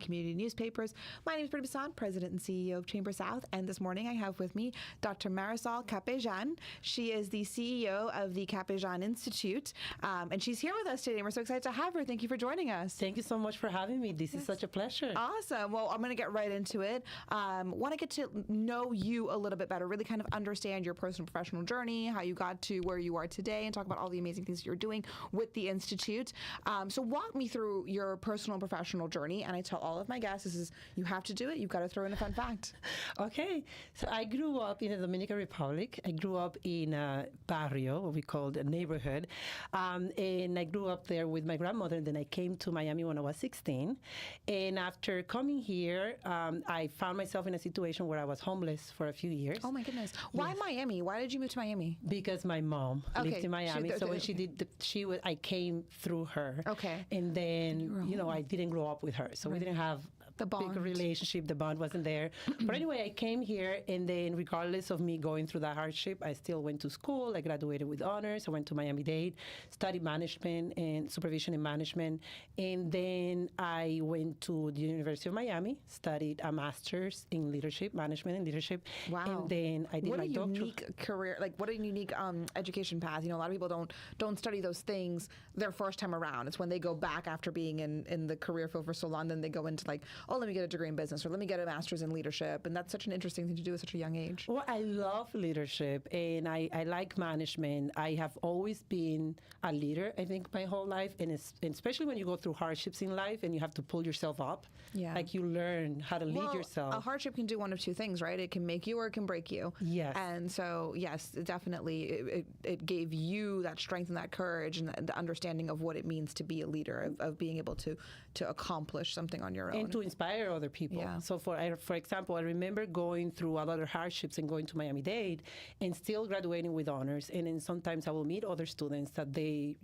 Community newspapers. My name is Brittnie, President and CEO of Chamber South, and this morning I have with me Dr. Marisol Capellan. She is the CEO of the Capellan Institute, and she's here with us today, and we're so excited to have her. Thank you for joining us. Thank you so much for having me. This is such a pleasure. Awesome. Well, I'm going to get right into it. Want to get to know you a little bit better, really kind of understand your personal professional journey, how you got to where you are today, and talk about all the amazing things that you're doing with the Institute. So walk me through your personal and professional journey, and I tell all of my guests, this is, you have to do it. You've got to throw in a fun fact. Okay. So I grew up in the Dominican Republic. I grew up in a barrio, what we call a neighborhood. And I grew up there with my grandmother. And then I came to Miami when I was 16. And after coming here, I found myself in a situation where I was homeless for a few years. Oh, my goodness. Why Miami? Why did you move to Miami? Because my mom lived in Miami. So when she did, I came through her. Okay. And then, I didn't grow up with her. So we didn't have the bond. Big relationship. The bond wasn't there. But anyway, I came here, and then regardless of me going through that hardship, I still went to school. I graduated with honors. I went to Miami-Dade, studied management and supervision in management. And then I went to the University of Miami, studied a master's in leadership, management and leadership. Wow. And then I did my doctorate. What a unique career, what a unique education path. A lot of people don't study those things their first time around. It's when they go back after being in the career field for so long, then they go into let me get a degree in business, or let me get a master's in leadership. And that's such an interesting thing to do at such a young age. Well, I love leadership, and I like management. I have always been a leader, I think, my whole life. And especially when you go through hardships in life and you have to pull yourself up, you learn how to lead yourself. A hardship can do one of two things, right? It can make you or it can break you. Yes. And so, yes, definitely, it gave you that strength and that courage and the understanding of what it means to be a leader, of being able to accomplish something on your own. And to inspire other people. Yeah. So, for example, I remember going through a lot of hardships and going to Miami-Dade and still graduating with honors. And then sometimes I will meet other students that they,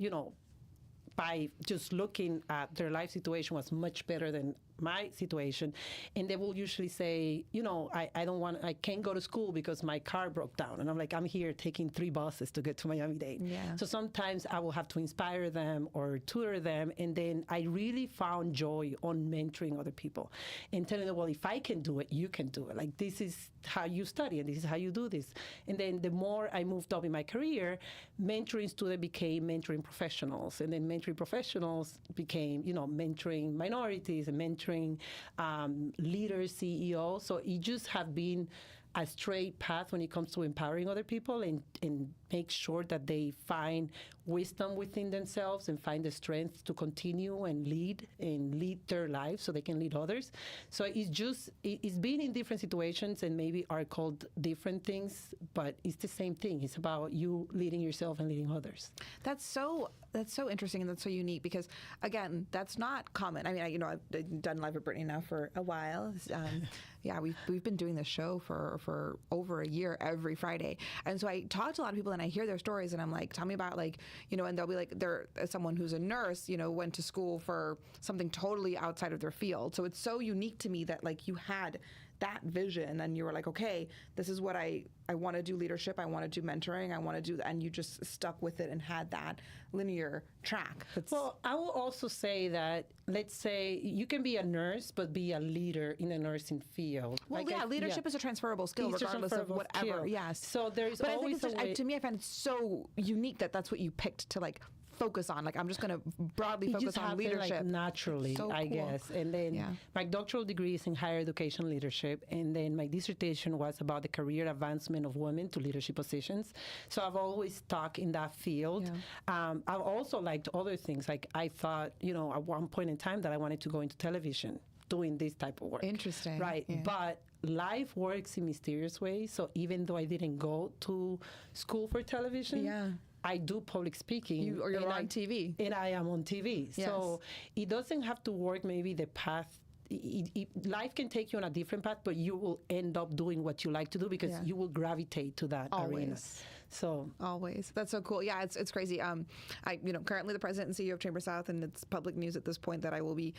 by just looking at their life situation was much better than my situation. And they will usually say, I can't go to school because my car broke down. And I'm like, I'm here taking 3 buses to get to Miami-Dade. Yeah. So sometimes I will have to inspire them or tutor them. And then I really found joy on mentoring other people and telling them, well, if I can do it, you can do it. This is how you study and this is how you do this. And then the more I moved up in my career, mentoring students became mentoring professionals. And then mentoring professionals became, mentoring minorities and mentoring leaders, CEOs. So it just have been a straight path when it comes to empowering other people and make sure that they find wisdom within themselves and find the strength to continue and lead their lives so they can lead others. So it's been in different situations and maybe are called different things, but it's the same thing. It's about you leading yourself and leading others. That's so interesting and that's so unique because, again, that's not common. I mean, I've done Live with Brittnie now for a while. We've been doing this show for over a year every Friday. And so I talk to a lot of people and I hear their stories and I'm like, tell me about and they'll be like, they're someone who's a nurse, went to school for something totally outside of their field. So it's so unique to me that you had that vision and you were like, okay, this is what I want to do leadership. I want to do mentoring. I want to do that. And you just stuck with it and had that linear track. Well, I will also say that, let's say you can be a nurse, but be a leader in the nursing field. Well, leadership is a transferable skill regardless of whatever. Skill. Yes. So there's always a way. To me, I find it so unique that that's what you picked to focus on. I'm just going to broadly focus on leadership. Naturally, so I guess. And then my doctoral degree is in higher education leadership. And then my dissertation was about the career advancement of women to leadership positions. So I've always stuck in that field. Yeah. I've also liked other things. I thought, at one point in time that I wanted to go into television doing this type of work. Interesting. Right. Yeah. But life works in mysterious ways. So even though I didn't go to school for television, I do public speaking. You're on TV. And I am on TV. Yes. So it doesn't have to work maybe the path. Life can take you on a different path, but you will end up doing what you like to do because you will gravitate to that arena. So Always. That's so cool. Yeah, it's crazy. I currently the president and CEO of Chamber South, and it's public news at this point that I will be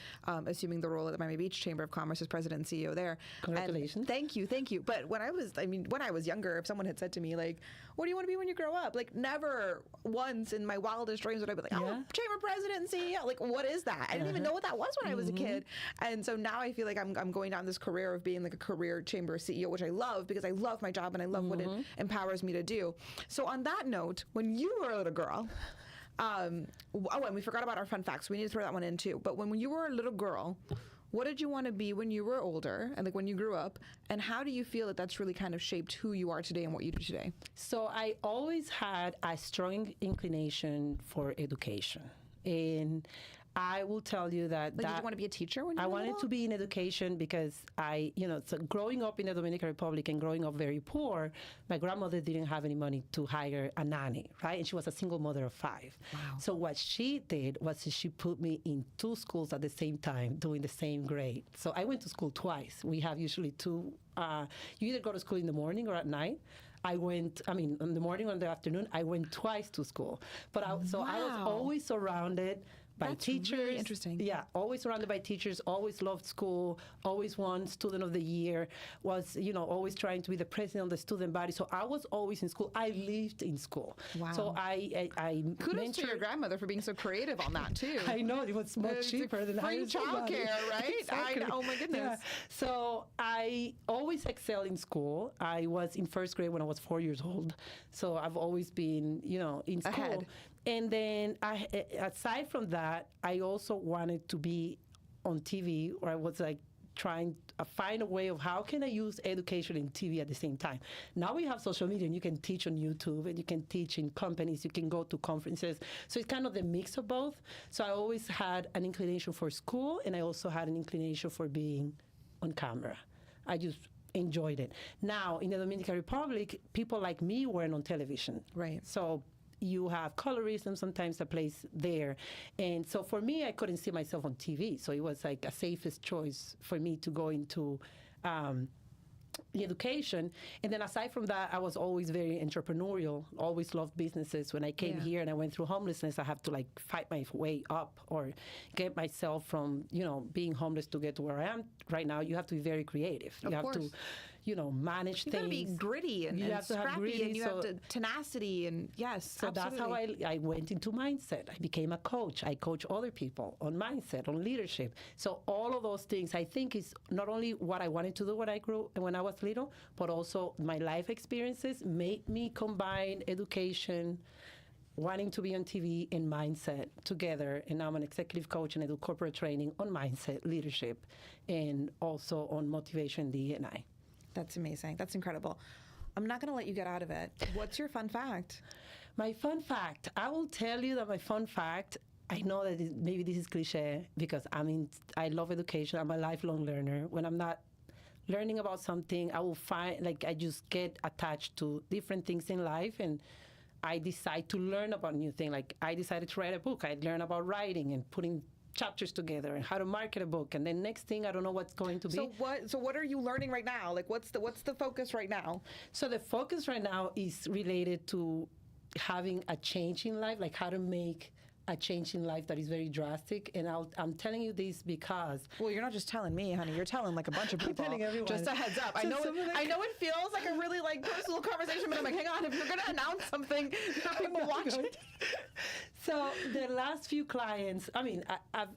assuming the role at the Miami Beach Chamber of Commerce as president and CEO there. Congratulations. And thank you. But when I was younger, if someone had said to me like, "What do you want to be when you grow up?" Like never once in my wildest dreams would I be like, "Oh, Chamber president and CEO." Like, what is that? I didn't even know what that was when I was a kid. And so now I feel like I'm going down this career of being like a career chamber CEO, which I love because I love my job and I love what it empowers me to do. So on that note, when you were a little girl, and we forgot about our fun facts. We need to throw that one in too. But when you were a little girl, what did you want to be when you were older and like when you grew up? And how do you feel that that's really kind of shaped who you are today and what you do today? So I always had a strong inclination for education. And I will tell you that, did you want to be a teacher when you I were wanted little? to be in education because so growing up in the Dominican Republic and growing up very poor, my grandmother didn't have any money to hire a nanny, right? And she was a single mother of 5. Wow. So what she did was she put me in 2 schools at the same time, doing the same grade. So I went to school twice. We have usually 2. You either go to school in the morning or at night. In the morning or in the afternoon, I went twice to school. But I was always surrounded by That's teachers. really interesting. Yeah, always surrounded by teachers, always loved school, always won student of the year, was, always trying to be the president of the student body. So I was always in school. I lived in school. Wow. So I Kudos to your grandmother for being so creative on that too. I know, it was much cheaper than free childcare, right? Exactly. Oh my goodness. Yeah. So I always excelled in school. I was in first grade when I was 4 years old. So I've always been, in school. Ahead. And then aside from that, I also wanted to be on TV, or I was like trying to find a way of how can I use education and TV at the same time. Now we have social media and you can teach on YouTube and you can teach in companies, you can go to conferences. So it's kind of the mix of both. So I always had an inclination for school and I also had an inclination for being on camera. I just enjoyed it. Now, in the Dominican Republic, people like me weren't on television. Right. So you have colorism sometimes that plays there. And so for me, I couldn't see myself on TV. So it was like a safest choice for me to go into education. And then aside from that, I was always very entrepreneurial, always loved businesses. When I came here and I went through homelessness, I have to like fight my way up or get myself from, being homeless to get to where I am right now. You have to be very creative. You have to, manage things. You got to be gritty and scrappy, and you have to tenacity and yes. So absolutely. that's how I went into mindset. I became a coach. I coach other people on mindset, on leadership. So all of those things, I think, is not only what I wanted to do when I was little, but also my life experiences made me combine education, wanting to be on TV, and mindset together. And now I'm an executive coach and I do corporate training on mindset, leadership, and also on motivation, D&I. That's amazing. That's incredible. I'm not going to let you get out of it. What's your fun fact? My fun fact, I will tell you that my fun fact, I know that maybe this is cliche because I love education. I'm a lifelong learner. When I'm not learning about something, I will find, I just get attached to different things in life and I decide to learn about new things. Like I decided to write a book. I learned about writing and putting chapters together and how to market a book, and then next thing I don't know what's going to be. So what are you learning right now? Like what's the focus right now? So the focus right now is related to having a change in life, like how to make a change in life that is very drastic. And I'm telling you this because... Well, you're not just telling me, honey. You're telling like a bunch of people. I'm telling everyone. Just a heads up. I know it feels like a really personal conversation, but I'm like, hang on, if you're going to announce something, people watch it. So the last few clients, I've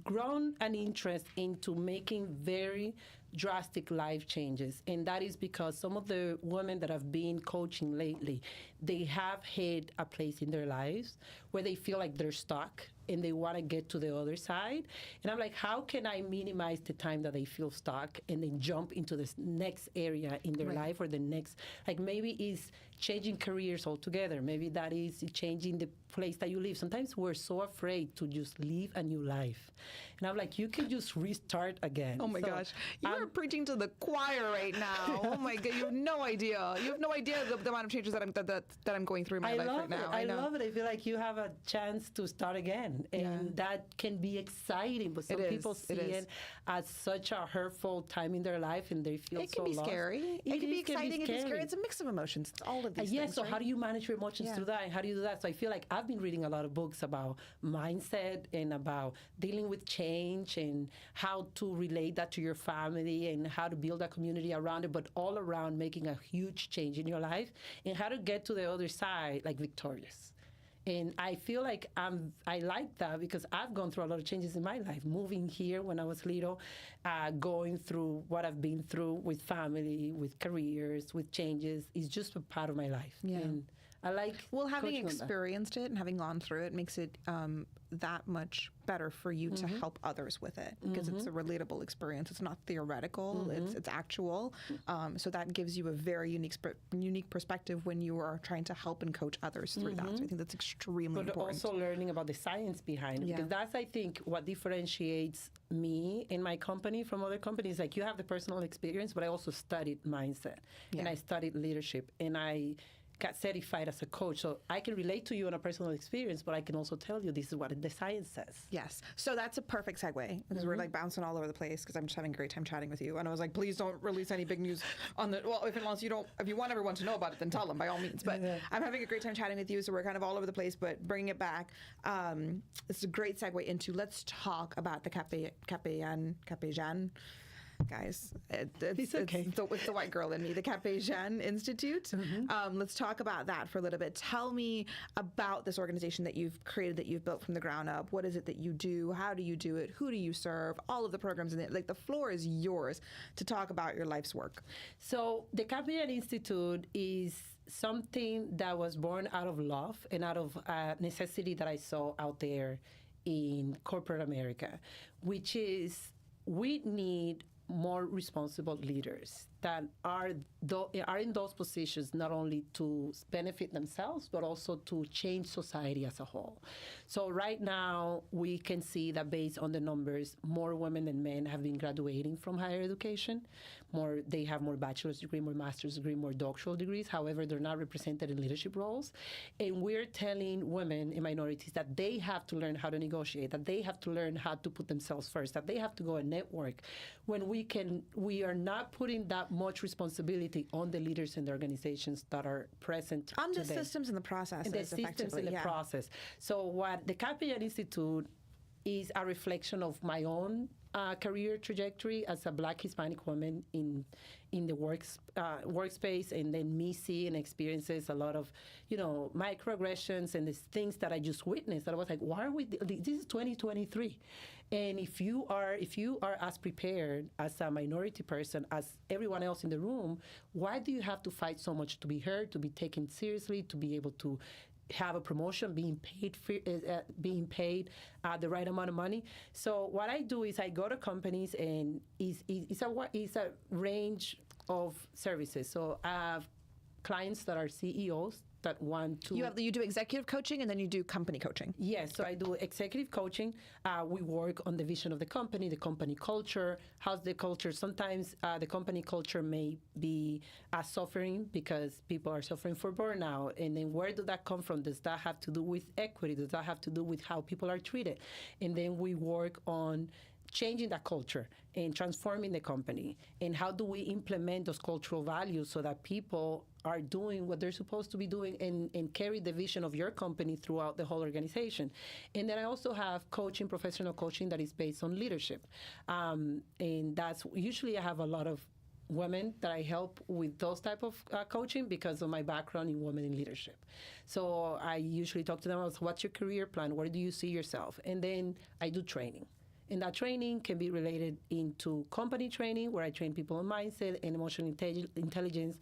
grown an interest into making very drastic life changes, and that is because some of the women that I've been coaching lately, they have hit a place in their lives where they feel like they're stuck and they want to get to the other side. And I'm like, how can I minimize the time that they feel stuck and then jump into this next area in their life, or the next, maybe it's changing careers altogether. Maybe that is changing the place that you live. Sometimes we're so afraid to just live a new life. And I'm like, you can just restart again. Oh my gosh. You are preaching to the choir right now. Oh my God. You have no idea. You have no idea the amount of changes that I'm going through in my life right now. I love it. I feel like you have a chance to start again. can, and that can be exciting. But some people see it as such a hurtful time in their life, and they feel so lost. It can be scary. It can be exciting. It can be scary. It's a mix of emotions. It's all of these things. Yes. So how do you manage your emotions through that, and how do you do that? So I feel like I've been reading a lot of books about mindset and about dealing with change and how to relate that to your family and how to build a community around it, but all around making a huge change in your life and how to get to the other side like victorious. And I feel like I like that because I've gone through a lot of changes in my life. Moving here when I was little, going through what I've been through with family, with careers, with changes is just a part of my life. Yeah. And I like having experienced it and having gone through it makes it that much better for you to help others with it because it's a relatable experience. It's not theoretical. It's actual. So that gives you a very unique perspective when you are trying to help and coach others through that. So I think that's extremely important. But also learning about the science behind it because that's, I think, what differentiates me in my company from other companies. Like you have the personal experience, but I also studied mindset and I studied leadership and I got certified as a coach. So I can relate to you on a personal experience, but I can also tell you this is what the science says. Yes. So that's a perfect segue because we're like bouncing all over the place because I'm just having a great time chatting with you. And I was like, please don't release any big news on the, well, if you want everyone to know about it, then tell them by all means. But I'm having a great time chatting with you. So we're kind of all over the place, but bringing it back, it's a great segue into, let's talk about the Capellan, guys, it's the white girl in me, the Capellan Institute. Let's talk about that for a little bit. Tell me about this organization that you've created, that you've built from the ground up. What is it that you do? How do you do it? Who do you serve? All of the programs in it. Like the floor is yours to talk about your life's work. So the Capellan Institute is something that was born out of love and out of necessity that I saw out there in corporate America, which is we need more responsible leaders that are in those positions not only to benefit themselves, but also to change society as a whole. So right now, we can see that based on the numbers, more women than men have been graduating from higher education. They have more bachelor's degree, more master's degree, more doctoral degrees. However, they're not represented in leadership roles. And we're telling women and minorities that they have to learn how to negotiate, that they have to learn how to put themselves first, that they have to go and network. When we are not putting that much responsibility on the leaders and the organizations that are present on the today. Systems and the processes. And the systems and the process. So what the Capellan Institute is a reflection of my own career trajectory as a Black Hispanic woman in the workspace, and then me seeing and experiences a lot of, microaggressions and these things that I just witnessed. That I was like, why are we? This is 2023, and if you are as prepared as a minority person as everyone else in the room, why do you have to fight so much to be heard, to be taken seriously, to be able to have a promotion, being paid the right amount of money? So what I do is I go to companies, and it's a range of services. So I have clients that are CEOs that want to... You do executive coaching and then you do company coaching. Yes, so I do executive coaching. We work on the vision of the company culture. How's the culture? Sometimes the company culture may be suffering because people are suffering for burnout. And then where does that come from? Does that have to do with equity? Does that have to do with how people are treated? And then we work on changing that culture and transforming the company. And how do we implement those cultural values so that people are doing what they're supposed to be doing and carry the vision of your company throughout the whole organization. And then I also have professional coaching that is based on leadership. And that's usually I have a lot of women that I help with those type of coaching because of my background in women in leadership. So I usually talk to them about what's your career plan? Where do you see yourself? And then I do training. And that training can be related into company training, where I train people on mindset and emotional intelligence,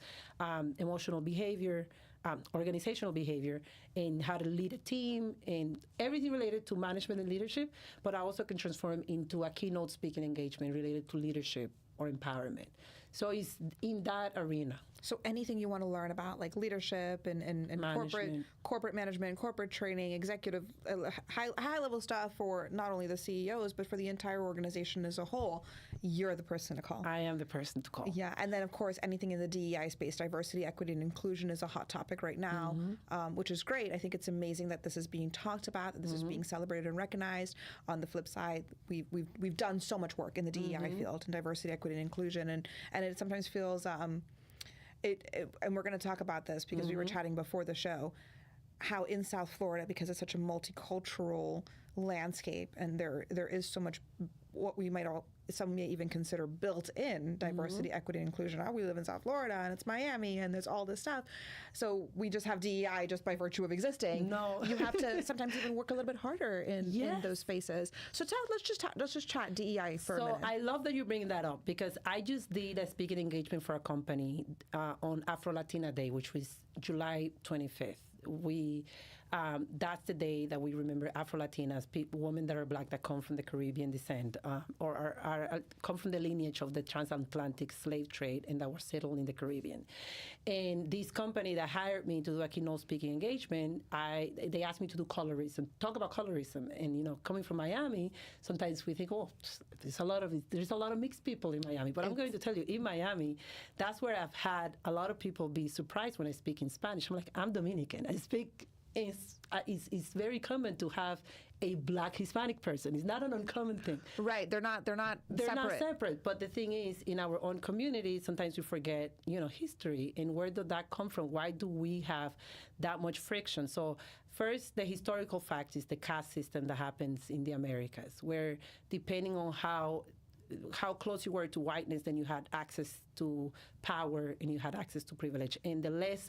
emotional behavior, organizational behavior, and how to lead a team, and everything related to management and leadership. But I also can transform into a keynote speaking engagement related to leadership or empowerment. So it's in that arena. So anything you want to learn about, like leadership and corporate management, corporate training, executive, high level stuff for not only the CEOs, but for the entire organization as a whole, you're the person to call. I am the person to call. Yeah, and then of course anything in the DEI space, diversity, equity, and inclusion is a hot topic right now, which is great. I think it's amazing that this is being talked about, that this is being celebrated and recognized. On the flip side, we've done so much work in the DEI field and diversity, equity, and inclusion, and it sometimes feels. And we're going to talk about this because we were chatting before the show, how in South Florida, because it's such a multicultural landscape, and there is so much what we might some may even consider built-in diversity, equity, and inclusion. Oh, we live in South Florida, and it's Miami, and there's all this stuff. So we just have DEI just by virtue of existing. No, you have to sometimes even work a little bit harder in those spaces. So let's just chat DEI for a minute. So I love that you're bringing that up because I just did a speaking engagement for a company on Afro Latina Day, which was July 25th. That's the day that we remember Afro-Latinas, women that are Black that come from the Caribbean descent or come from the lineage of the transatlantic slave trade and that were settled in the Caribbean. And this company that hired me to do a keynote speaking engagement, they asked me to do colorism, talk about colorism. And coming from Miami, sometimes we think, oh, there's a lot of mixed people in Miami. But I'm going to tell you, in Miami, that's where I've had a lot of people be surprised when I speak in Spanish. I'm like, I'm Dominican. I speak. It's very common to have a Black Hispanic person. It's not an uncommon thing. Right. They're not separate. But the thing is, in our own community, sometimes we forget, history and where did that come from? Why do we have that much friction? So first, the historical fact is the caste system that happens in the Americas, where depending on how close you were to whiteness, then you had access to power and you had access to privilege. And the less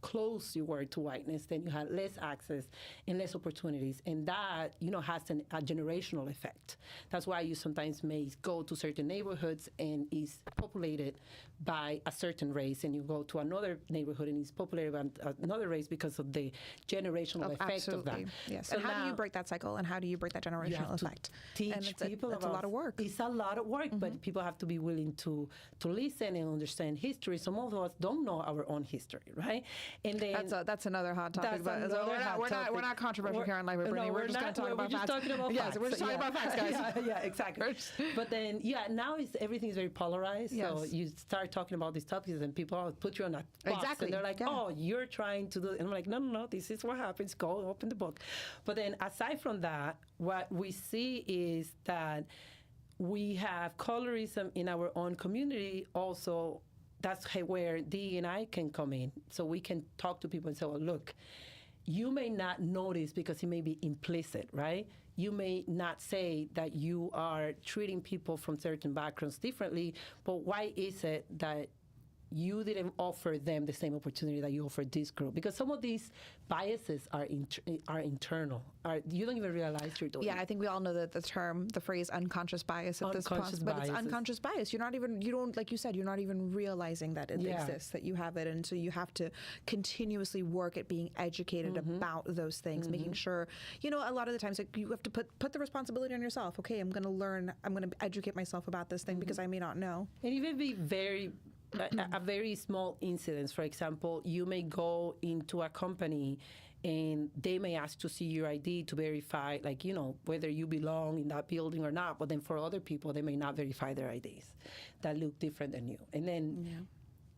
close you were to whiteness, then you had less access and less opportunities. And that, has a generational effect. That's why you sometimes may go to certain neighborhoods and is populated by a certain race, and you go to another neighborhood and it's populated by another race because of the generational effect of that. Yes. So and how do you break that cycle, and how do you break that generational effect? Teach people it's a lot of work. It's a lot of work, but people have to be willing to listen and understand history. Some of us don't know our own history, right? And then that's another hot topic. But we're not controversial here on Live with Brittnie. No, we're just going to talk about facts. Talking about yes, we're just talking about facts, guys. Yeah, exactly. But then, now everything is very polarized. Yes. So you start talking about these topics, and people put you on a box. Exactly. And they're like, oh, you're trying to do it. And I'm like, no, this is what happens. Go open the book. But then, aside from that, what we see is that we have colorism in our own community also. That's where D&I can come in. So we can talk to people and say, well, look, you may not notice because it may be implicit, right? You may not say that you are treating people from certain backgrounds differently, but why is it that you didn't offer them the same opportunity that you offered this group? Because some of these biases are internal. You don't even realize you're doing it. Yeah, I think we all know that the phrase unconscious bias at this point, but it's unconscious bias. Like you said, you're not even realizing that it exists, that you have it. And so you have to continuously work at being educated about those things, making sure, a lot of the times you have to put the responsibility on yourself. Okay, I'm going to learn, I'm going to educate myself about this thing because I may not know. And even be a very small incident. For example, you may go into a company and they may ask to see your ID to verify, whether you belong in that building or not. But then for other people, they may not verify their IDs that look different than you. And then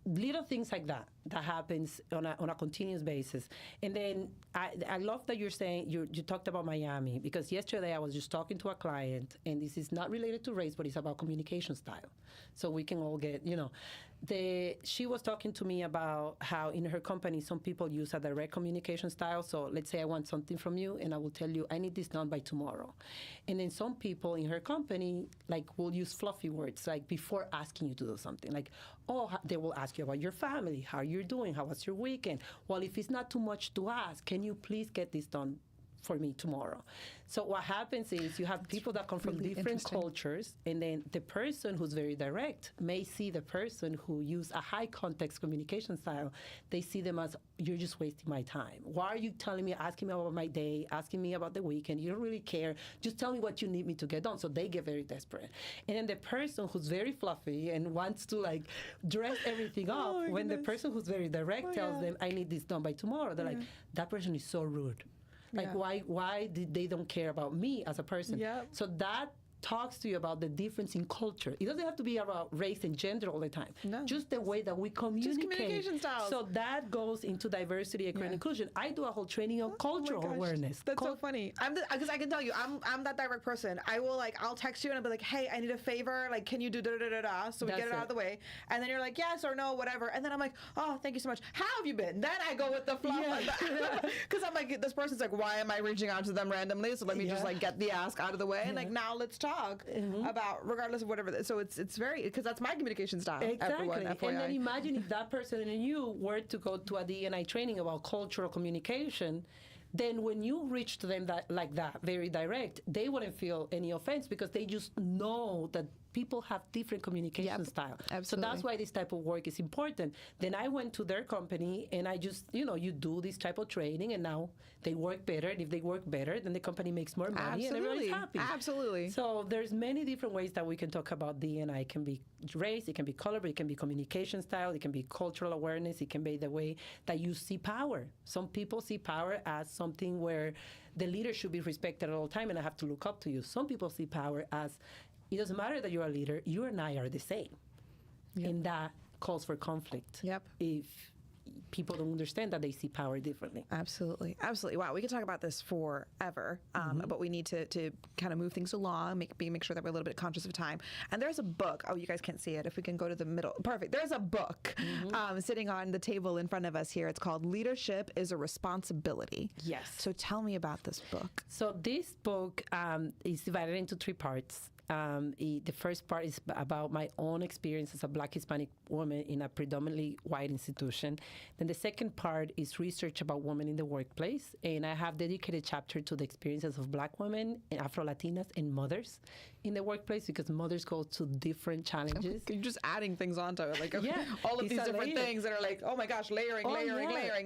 little things like that happens on a continuous basis. And then I love that you're saying, you talked about Miami, because yesterday I was just talking to a client, and this is not related to race, but it's about communication style. So we can all get, she was talking to me about how in her company, some people use a direct communication style. So let's say I want something from you, and I will tell you, I need this done by tomorrow. And then some people in her company, will use fluffy words, before asking you to do something. They will ask you about your family, how you're doing, how was your weekend. Well, if it's not too much to ask, can you please get this done for me tomorrow. So what happens is you have people that come from really different interesting. cultures, and then the person who's very direct may see the person who use a high context communication style. They see them as, you're just wasting my time. Why are you telling me, asking me about my day, asking me about the weekend? You don't really care. Just tell me what you need me to get done. So they get very desperate. And then the person who's very fluffy and wants to like dress everything up, my when the goodness. person who's very direct tells yeah. them, I need this done by tomorrow, they're like, that person is so rude. Like, Yeah. why did they don't care about me as a person? Yep. So that talks to you about the difference in culture. It doesn't have to be about race and gender all the time. No. Just the way that we communicate. communication styles. So that goes into diversity, equity, and inclusion. I do a whole training on cultural gosh. awareness. That's so funny. Because I can tell you, I'm that direct person. I will I'll text you and I'll be like, hey, I need a favor. Like, can you do da da da da? So we That's get it out of the way. And then you're like, yes or no, whatever. And then I'm like, oh, thank you so much. How have you been? Then I go with the fluff. Because I'm like, this person's like, why am I reaching out to them randomly? So let me just like get the ask out of the way and like now let's talk about regardless of whatever. So it's very, because that's my communication style. Exactly. Everyone, FYI. And then imagine if that person and you were to go to a D&I training about cultural communication, then when you reach to them like that, very direct, they wouldn't feel any offense because they just know that people have different communication style. Absolutely. So that's why this type of work is important. Then I went to their company and I just, you do this type of training and now they work better. And if they work better, then the company makes more money and everybody's happy. Absolutely. So there's many different ways that we can talk about D&I. It can be race, it can be color, but it can be communication style, it can be cultural awareness, it can be the way that you see power. Some people see power as something where the leader should be respected at all time and I have to look up to you. Some people see power as, it doesn't matter that you're a leader, you and I are the same. Yep. And that calls for conflict. Yep. If people don't understand that they see power differently. Absolutely. Absolutely. Wow. We could talk about this forever, but we need to kind of move things along, make sure that we're a little bit conscious of time. And there's a book. Oh, you guys can't see it. If we can go to the middle. Perfect. There's a book sitting on the table in front of us here. It's called Leadership is a Responsibility. Yes. So tell me about this book. So this book is divided into 3 parts. The first part is about my own experience as a Black Hispanic woman in a predominantly white institution. Then the second part is research about women in the workplace, and I have dedicated chapter to the experiences of Black women, Afro-Latinas, and mothers in the workplace because mothers go to different challenges. You're just adding things onto it, like all of it's these a different layer. things that are like, oh my gosh, layering.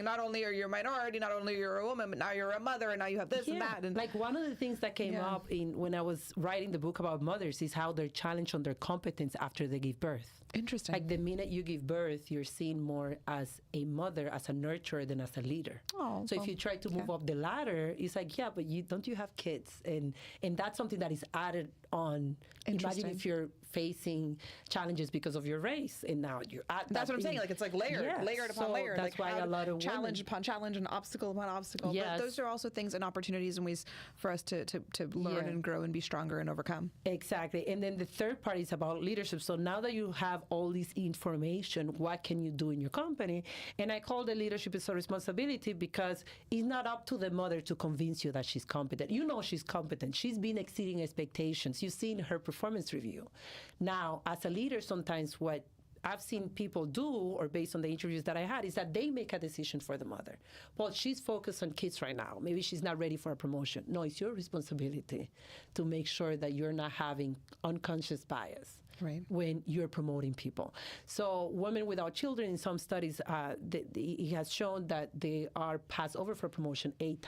Not only are you a minority, not only you're a woman, but now you're a mother, and now you have this and that. And like one of the things that came up when I was writing the book about mothers is how they're challenged on their competence after they give birth. Interesting. Like the minute you give birth, you're seen more as a mother, as a nurturer than as a leader. Oh, so if you try to move up the ladder, it's like, but don't you have kids? And that's something that is added on. Imagine if you're facing challenges because of your race, and now you're at That's what I'm saying. Like it's like layered upon layered. That's like why a lot of challenge women, upon challenge and obstacle upon obstacle. Yes. But those are also things and opportunities and ways for us to learn and grow and be stronger and overcome. Exactly. And then the third part is about leadership. So now that you have all this information, what can you do in your company? And I call the leadership as a responsibility because it's not up to the mother to convince you that she's competent. You know she's competent. She's been exceeding expectations. You've seen her performance review. Now, as a leader, sometimes what I've seen people do, or based on the interviews that I had, is that they make a decision for the mother. Well, she's focused on kids right now. Maybe she's not ready for a promotion. No, it's your responsibility to make sure that you're not having unconscious bias. Right. When you're promoting people. So women without children, in some studies, it has shown that they are passed over for promotion 8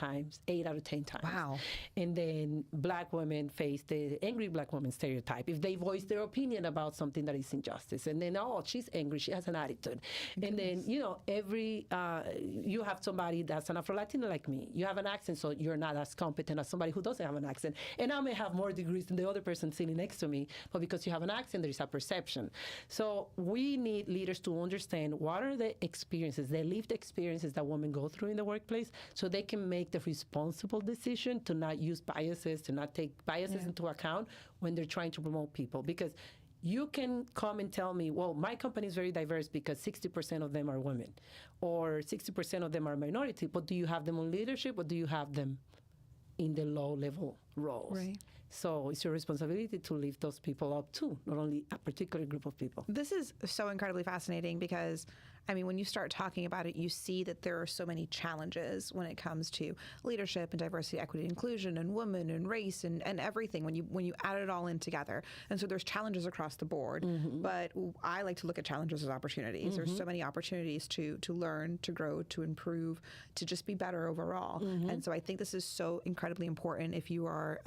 out of 10 times. Wow. And then Black women face the angry Black woman stereotype if they voice their opinion about something that is injustice. And then, she's angry, she has an attitude. And then, you have somebody that's an Afro-Latina like me. You have an accent, so you're not as competent as somebody who doesn't have an accent. And I may have more degrees than the other person sitting next to me, but because you have an accent, there is a perception. So we need leaders to understand what are the experiences, the lived experiences that women go through in the workplace, so they can make the responsible decision to not use biases, to not take biases into account when they're trying to promote people. Because you can come and tell me, well, my company is very diverse because 60% of them are women or 60% of them are minority, but do you have them on leadership or do you have them in the low level roles. Right. So it's your responsibility to lift those people up too, not only a particular group of people. This is so incredibly fascinating because, I mean, when you start talking about it, you see that there are so many challenges when it comes to leadership and diversity, equity, inclusion, and women and race and everything when you add it all in together. And so there's challenges across the board, but I like to look at challenges as opportunities. There's so many opportunities to learn, to grow, to improve, to just be better overall. And so I think this is so incredibly important if you are,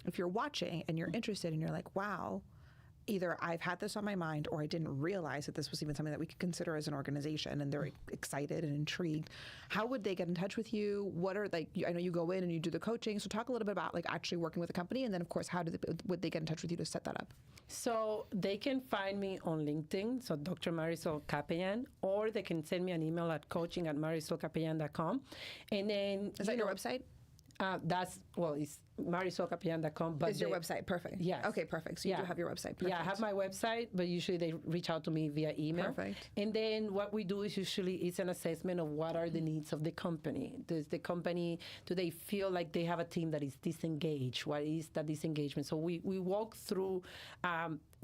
if you're watching and you're interested and you're like, wow, either I've had this on my mind or I didn't realize that this was even something that we could consider as an organization, and they're excited and intrigued. How would they get in touch with you? What are, like, I know you go in and you do the coaching, so talk a little bit about like actually working with a company, and then of course, would they get in touch with you to set that up? So they can find me on LinkedIn, so Dr. Marisol Capellan, or they can send me an email at coaching@marisolcapellan.com. And then Is that your website? It's marisolcapellan.com. But is your website perfect? Yes. Okay, perfect. So you do have your website. Perfect. Yeah, I have my website, but usually they reach out to me via email. Perfect. And then what we do is usually it's an assessment of what are the needs of the company. Does the company, do they feel like they have a team that is disengaged? What is that disengagement? So we walk through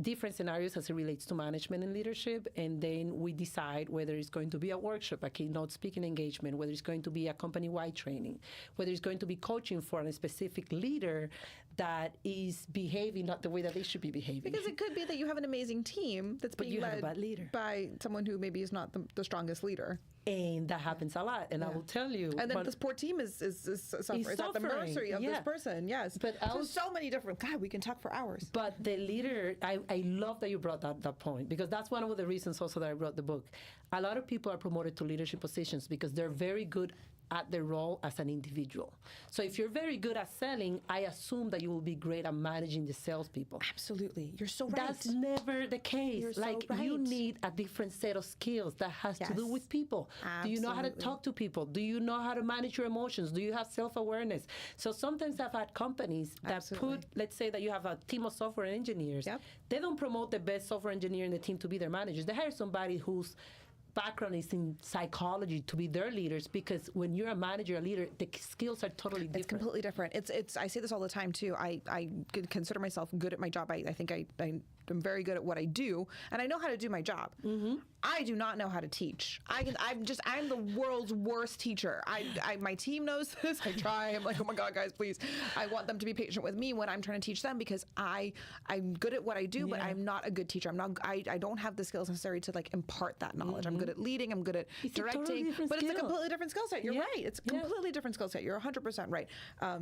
different scenarios as it relates to management and leadership, and then we decide whether it's going to be a workshop, a keynote speaking engagement, whether it's going to be a company-wide training, whether it's going to be coaching for a specific leader that is behaving not the way that they should be behaving. Because it could be that you have an amazing team that's being have a led bad leader. by someone who maybe is not the strongest leader. And that happens a lot, and I will tell you. And then this poor team is suffering. It's at the mercy of this person, yes. But so many different, God, we can talk for hours. But the leader, I love that you brought that point, because that's one of the reasons also that I wrote the book. A lot of people are promoted to leadership positions because they're very good at their role as an individual. So if you're very good at selling, I assume that you will be great at managing the salespeople. Absolutely. You're so right. That's never the case. You're like, so right. You need a different set of skills that has to do with people. Absolutely. Do you know how to talk to people? Do you know how to manage your emotions? Do you have self-awareness? So sometimes I've had companies that put, let's say that you have a team of software engineers. Yep. They don't promote the best software engineer in the team to be their managers. They hire somebody whose background is in psychology to be their leaders, because when you're a manager, a leader, the skills are totally different. It's completely different. It's I say this all the time too. I consider myself good at my job. I think I'm very good at what I do, and I know how to do my job. I do not know how to teach. I'm the world's worst teacher. My team knows this. I try. I'm like, oh my God, guys, please. I want them to be patient with me when I'm trying to teach them, because I'm good at what I do, but I'm not a good teacher. I don't have the skills necessary to like impart that knowledge. I'm good at leading. I'm good at directing, but it's a completely different skill set. You're right. It's a completely different skill set. You're 100% right.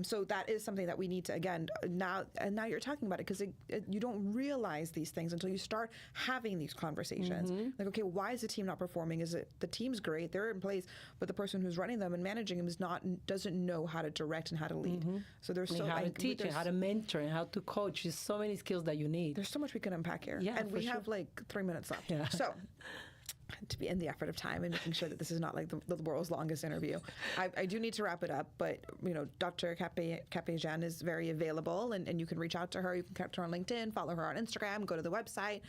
So that is something that we need to, again, now you're talking about it, because you don't realize these things until you start having these conversations. Like, okay, why is the team not performing? Is it the team's great, they're in place, but the person who's running them and managing them doesn't know how to direct and how to lead. So there's how to teach and how to mentor and how to coach. There's so many skills that you need. There's so much we can unpack here. Yeah, and we have like 3 minutes left. So to be in the effort of time and making sure that this is not like the world's longest interview, I do need to wrap it up, but Dr. Capellan is very available, and you can reach out to her. You can connect her on LinkedIn, follow her on Instagram, go to the website,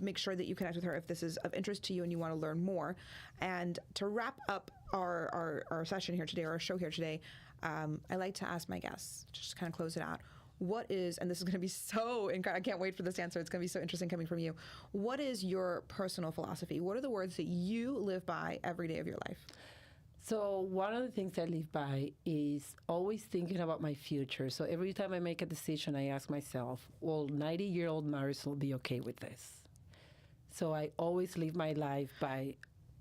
make sure that you connect with her if this is of interest to you and you want to learn more. And to wrap up our session here today, or our show here today, I like to ask my guests, just kind of close it out, what is, and this is going to be so incredible, I can't wait for this answer, it's going to be so interesting coming from you, what is your personal philosophy? What are the words that you live by every day of your life? So one of the things I live by is always thinking about my future. So every time I make a decision, I ask myself, will 90-year-old Marisol be okay with this? So I always live my life by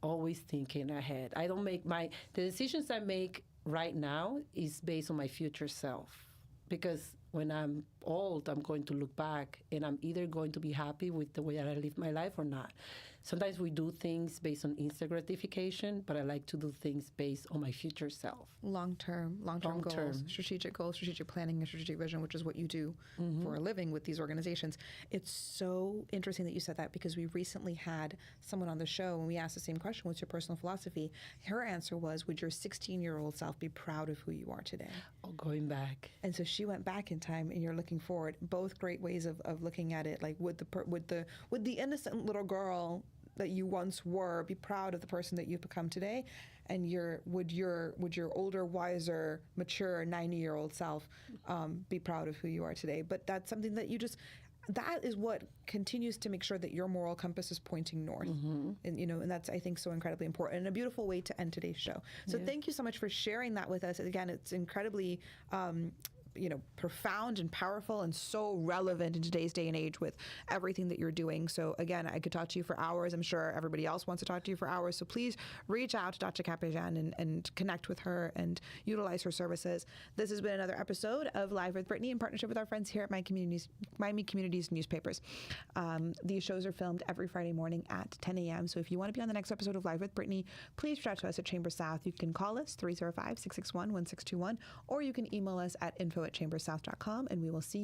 always thinking ahead. I don't make the decisions I make right now is based on my future self. Because when I'm old, I'm going to look back and I'm either going to be happy with the way that I live my life or not. Sometimes we do things based on instant gratification, but I like to do things based on my future self. Long-term goals, strategic goals, strategic planning, and strategic vision, which is what you do for a living with these organizations. It's so interesting that you said that, because we recently had someone on the show and we asked the same question, what's your personal philosophy? Her answer was, would your 16-year-old self be proud of who you are today? Oh, going back. And so she went back in time, and you're looking forward. Both great ways of looking at it. Like, would the innocent little girl that you once were, be proud of the person that you've become today, and would your older, wiser, mature 90-year-old self be proud of who you are today. But that's something that that is what continues to make sure that your moral compass is pointing north. And that's, I think, so incredibly important, and a beautiful way to end today's show. So thank you so much for sharing that with us. Again, it's incredibly profound and powerful and so relevant in today's day and age with everything that you're doing. So again, I could talk to you for hours. I'm sure everybody else wants to talk to you for hours. So please reach out to Dr. Capellan and connect with her and utilize her services. This has been another episode of Live with Brittnie in partnership with our friends here at Miami Communities Newspapers. These shows are filmed every Friday morning at 10 a.m. So if you want to be on the next episode of Live with Brittnie, please reach out to us at Chamber South. You can call us 305-661-1621, or you can email us at info@chambersouth.com, and we will see you